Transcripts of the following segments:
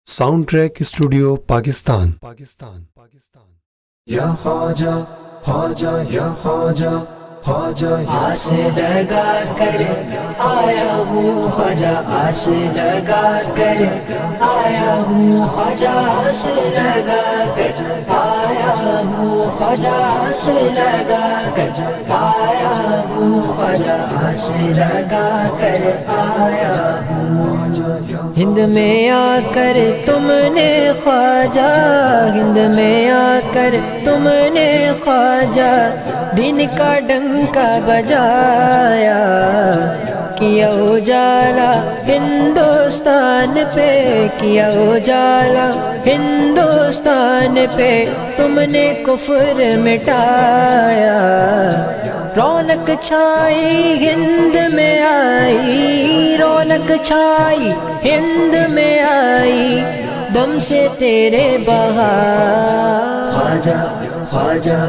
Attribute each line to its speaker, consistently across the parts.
Speaker 1: Sound track studio Pakistan.
Speaker 2: یا خواجہ خواجہ یا خواجہ خواجہ
Speaker 3: آس لگا کر آیا ہوں خواجہ، آس لگا کر آیا ہوں خواجہ، آس لگا کر آیا ہوں خواجہ، آس لگا کر آیا ہوں خواجہ، آس لگا کر آیا ہوں۔ ہند میں آ کر تم نے خواجہ، ہند میں آ کر تم نے خواجہ دین کا ڈنکا بجایا، کیا اجالا ہندوستان پہ، کیا اجالا ہندوستان پہ، تم نے کفر مٹایا، رونق چھائی ہند میں آئی، رونق چھائی ہند میں آئی، دم سے تیرے بہار۔ خواجہ خواجہ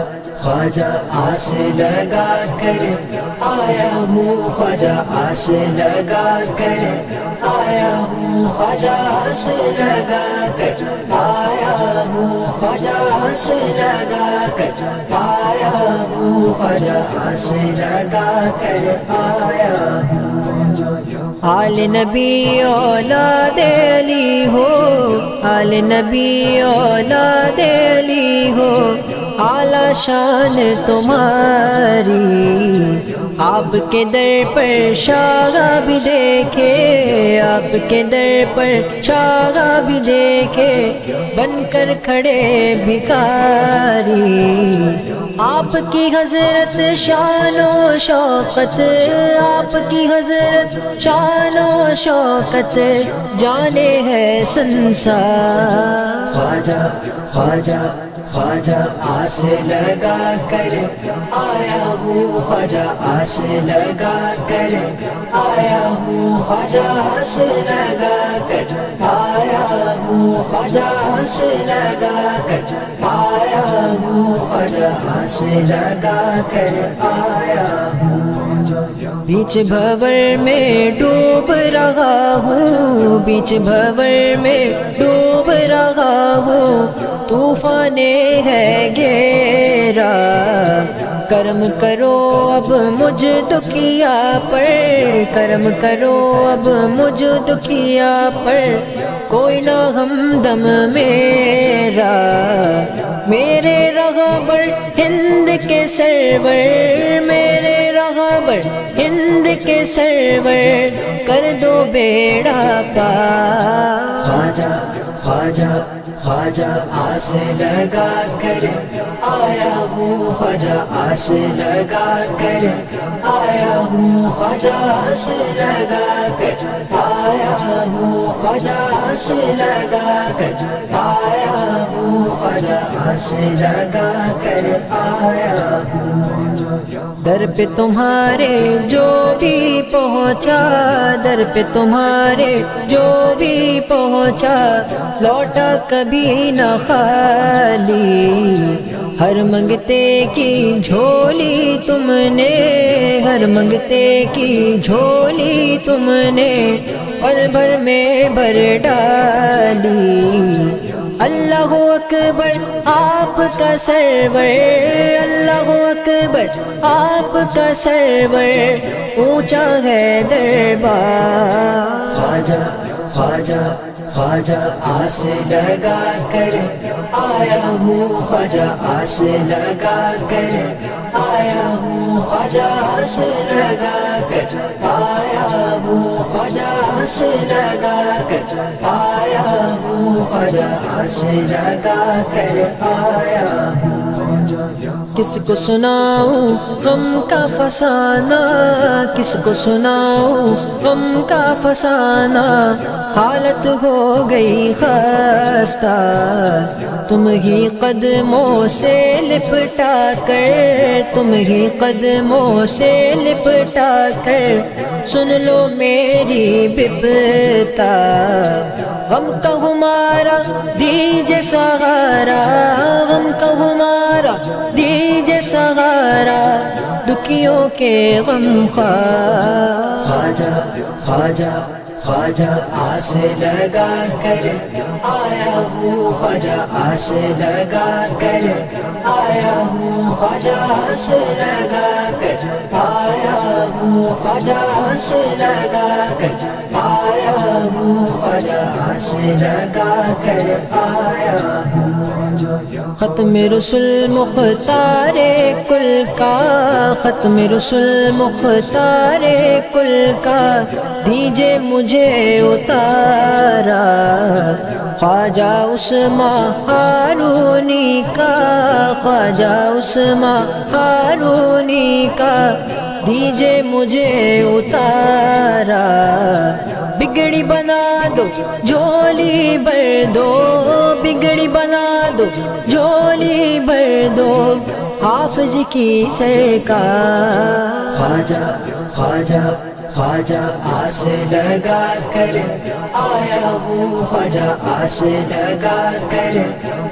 Speaker 3: خواجہ آس لگا کر آیا ہوں خواجہ، آس لگا کر آیا ہوں خواجہ، آس لگا کر آیا ہوں خواجہ، آس لگا کر آیا ہوں خواجہ، آس لگا کر آیا ہوں۔ آل نبی اولاد علی ہو، آل نبی اولاد علی ہو، اعلیٰ شان تمہاری، آپ کے در پر شاہ بھی دیکھے، آپ کے در پر شاہ بھی دیکھے، بن کر کھڑے بھکاری، آپ کی حضرت شان و شوقت، آپ کی حضرت شان و شوقت جانے ہے سنسار۔ خواجہ خواجہ خواجہ آس لگا کر آیا ہوں خواجہ، آس لگا کر آیا ہوں خواجہ، آس لگا کر آیا ہوں خواجہ، آس لگا کر آیا ہوں خواجہ، آس لگا کر آیا ہوں۔ بیچ بھور میں ڈوب رہا ہوں، بیچ بھور میں ڈوب رہا ہوں، طوفان ہے گھیرا، کرم کرو اب مجھ دکھیا پر، کرم کرو اب مجھ دکھیا پر، کوئی نہ ہمدم میرا، میرے رہبر ہند کے سرور، میرے رہبر ہند کے سرور، کر دو بیڑا پار۔ خواجہ خواجہ خواجہ آس لگا کر آیا ہوں خواجہ، آس لگا کر آیا ہوں خواجہ، آس لگا کر آیا ہوں خواجہ، آس لگا کر آیا ہوں خواجہ، آس لگا کر آیا ہوں۔ در پہ تمہارے جو بھی پہنچا، در پہ تمہارے جو بھی پہنچا، لوٹا کبھی نہ خالی، ہر منگتے کی جھولی تم نے، ہر منگتے کی جھولی تم نے پل بھر میں بھر ڈالی۔ اللہ اکبر آپ کا سرور، اللہ اکبر آپ کا سرور، اونچا ہے دربار۔ خواجہ خواجہ خواجہ آس لگا کر آیا ہوں خواجہ، آس لگا کر آیا ہوں خواجہ، آس لگا کر آیا ہوں خواجہ، آس لگا کر آیا ہوں خواجہ، آس لگا کر آیا ہوں۔ کس کو سناؤں غم کا فسانہ، کس کو سناؤں غم کا فسانہ، حالت ہو گئی خستہ، تم ہی قدموں سے لپٹا کر، تم ہی قدموں سے لپٹا کر، سن لو میری بپتا، غم کا ہمارا دیجے سہارا، غم کا ہمارا دیجے سہارا، دکھیوں کے غم خواہ۔ خواجہ خواجہ خواجہ آس لگا کر آیا ہوں خواجہ آس لگا کر آیا ہوں خواجہ آس لگا کر آیا ہوں خواجہ آس لگا کر آیا ہوں خواجہ آس لگا کر آیا ہوں ختم رسول مختار کل کا ختم رسول مختار کل کا دیجے مجھے اتارا خواجہ عثمان ہارونی کا خواجہ عثمان ہارونی کا دیجے مجھے اتارا بگڑی بنا دو جھولی بھر دو بگڑی بنا دو جھولی بھر دو حافظ کی سرکار خواجہ خواجہ خواجہ آس لگا کر آیا ہوں خواجہ آس لگا کر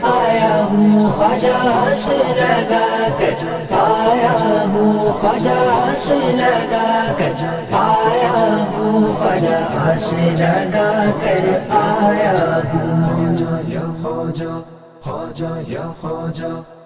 Speaker 3: آیا ہوں خواجہ آس لگا کر آیا ہوں خواجہ آس لگا کر آیا ہوں خواجہ آس لگا کر آیا ہوں
Speaker 2: خواجہ یا خواجہ خواجہ یا خواجہ